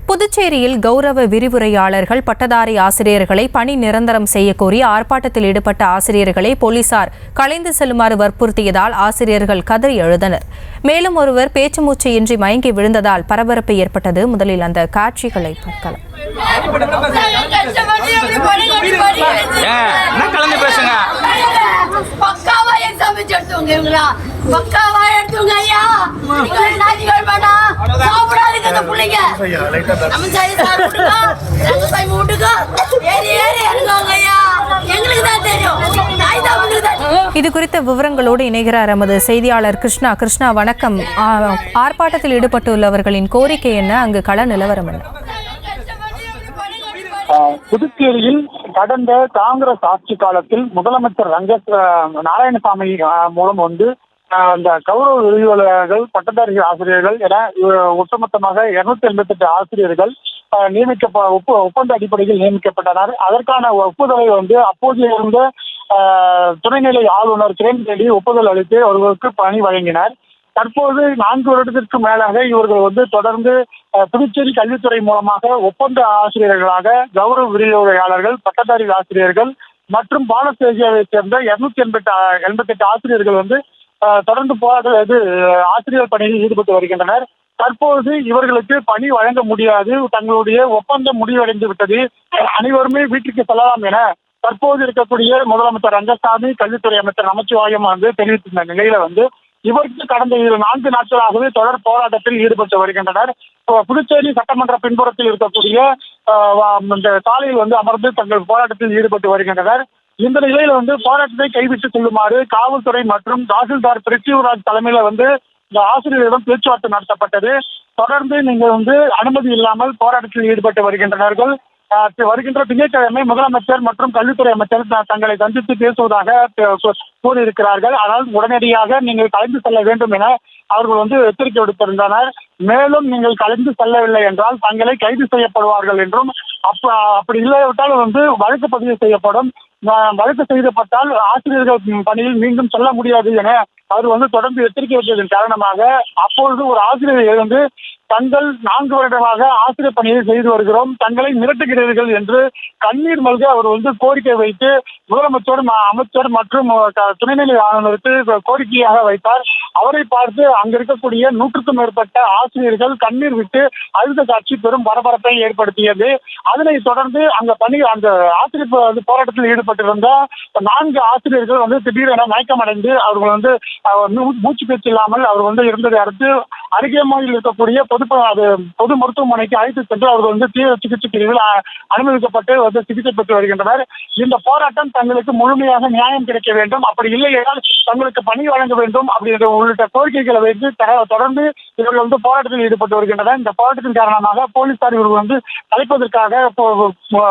புதுச்சேரியில் கௌரவ விரிவுரையாளர்கள் பட்டதாரி ஆசிரியர்களை பணி நிரந்தரம் செய்யக்கோரி ஆர்ப்பாட்டத்தில் ஈடுபட்ட ஆசிரியர்களை போலீசார் கலைந்து செல்லுமாறு வற்புறுத்தியதால் ஆசிரியர்கள் கதறி எழுந்தனர். மேலும் ஒருவர் பேச்சு மூச்சு இன்றி மயங்கி விழுந்ததால் பரபரப்பு ஏற்பட்டது. முதலில் அந்த காட்சிகளை பார்க்கலாம். இது குறித்த விவரங்களோடு இணைகிறார் எமது செய்தியாளர் கிருஷ்ணா. கிருஷ்ணா, வணக்கம். ஆர்ப்பாட்டத்தில் ஈடுபட்டுள்ளவர்களின் கோரிக்கை என்ன? அங்கு கள நிலவரம் என்ன? புதுச்சேரியில் கடந்த காங்கிரஸ் ஆட்சி காலத்தில் முதலமைச்சர் நாராயணசாமி மூலம் அந்த கௌரவ விரிவுரையாளர்கள் பட்டதாரி ஆசிரியர்கள் என ஒட்டுமொத்தமாக 288 ஆசிரியர்கள் ஒப்பந்த அடிப்படையில் நியமிக்கப்பட்டனர். அதற்கான ஒப்புதலை அப்போது இருந்த துணைநிலை ஆளுநர் கிரண் பேடி ஒப்புதல் அளித்து அவர்களுக்கு பணி வழங்கினார். தற்போது 4 வருடத்திற்கு மேலாக இவர்கள் தொடர்ந்து புதுச்சேரி கல்வித்துறை மூலமாக ஒப்பந்த ஆசிரியர்களாக கௌரவ விரிவுரையாளர்கள் பட்டதாரி ஆசிரியர்கள் மற்றும் பாலசேஜியாவை சேர்ந்த 288 ஆசிரியர்கள் தொடர்ந்து ஆசிரியர் பணியில் ஈடுபட்டு வருகின்றனர். தற்போது இவர்களுக்கு பணி வழங்க முடியாது, தங்களுடைய ஒப்பந்தம் முடிவடைந்து விட்டது, அனைவருமே வீட்டுக்கு செல்லலாம் என தற்போது இருக்கக்கூடிய முதலமைச்சர் ரங்கசாமி, கல்வித்துறை அமைச்சர் நமச்சிவாயம் தெரிவித்திருந்த நிலையில இவருக்கு கடந்த 4 நாட்களாகவே தொடர் போராட்டத்தில் ஈடுபட்டு வருகின்றனர். புதுச்சேரி சட்டமன்ற பின்புறத்தில் இருக்கக்கூடிய இந்த சாலையில் அமர்ந்து தங்கள் போராட்டத்தில் ஈடுபட்டு வருகின்றனர். இந்த நிலையில போராட்டத்தை கைவிட்டு செல்லுமாறு காவல்துறை மற்றும் தாசில்தார் பிரித்திவிராஜ் தலைமையில இந்த ஆசிரியர்களிடம் பேச்சுவார்த்தை நடத்தப்பட்டது. தொடர்ந்து நீங்கள் அனுமதி இல்லாமல் போராட்டத்தில் ஈடுபட்டு வருகின்றனர்கள். வருகின்ற திங்கட்கிழமை முதலமைச்சர் மற்றும் கல்வித்துறை அமைச்சர் தங்களை சந்தித்து பேசுவதாக கூறியிருக்கிறார்கள். ஆனால் உடனடியாக நீங்கள் கலந்து செல்ல வேண்டும் என அவர்கள் எச்சரிக்கை விடுத்திருந்தனர். மேலும் நீங்கள் கலந்து செல்லவில்லை என்றால் தங்களை கைது செய்யப்படுவார்கள் என்றும், அப்படி இல்லாவிட்டால் வழக்கு பதிவு செய்யப்படும், வழக்கு செய்யப்பட்டால் ஆசிரியர்கள் பணியில் மீண்டும் செல்ல முடியாது என அவர் தொடர்ந்து எச்சரிக்கை விட்டதன் காரணமாக அப்பொழுது ஒரு ஆசிரியர் தங்கள் 4 வருடமாக ஆசிரியர் பணியை செய்து வருகிறோம், தங்களை மிரட்டுகிறீர்கள் என்று கண்ணீர் மல்க அவர் கோரிக்கை வைத்து முதலமைச்சர், அமைச்சர் மற்றும் துணைநிலை ஆளுநருக்கு கோரிக்கையாக வைத்தார். அவரை பார்த்து அங்க இருக்கக்கூடிய 100க்கும் மேற்பட்ட ஆசிரியர்கள் கண்ணீர் விட்டு அழுத காட்சி பெரும் பரபரப்பை ஏற்படுத்தியது. அதனைத் தொடர்ந்து அந்த ஆசிரியர் போராட்டத்தில் ஈடுபட்டிருந்த 4 ஆசிரியர்கள் திடீரென மயக்கமடைந்து அவர்கள் மூச்சு பேச்சு இல்லாமல் அவர் இருந்ததை அடுத்து அருகேமையில் இருக்கக்கூடிய பொது மருத்துவமனைக்கு அழைத்து சென்று அவர்கள் தீவிர சிகிச்சை பிரிவில் அனுமதிக்கப்பட்டு சிகிச்சை பெற்று வருகின்றனர். இந்த போராட்டம் தங்களுக்கு முழுமையாக நியாயம் கிடைக்க வேண்டும், அப்படி இல்லை என்றால் தங்களுக்கு பணி வழங்க வேண்டும் அப்படின்ற உள்ளிட்ட கோரிக்கைகளை வைத்து தொடர்ந்து இவர்கள் போராட்டத்தில் ஈடுபட்டு வருகின்றனர். இந்த போராட்டத்தின் காரணமாக போலீசார் இவர்கள் கலைப்பதற்காக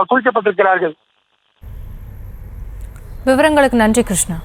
குவிக்கப்பட்டிருக்கிறார்கள். விவரங்களுக்கு நன்றி கிருஷ்ணா.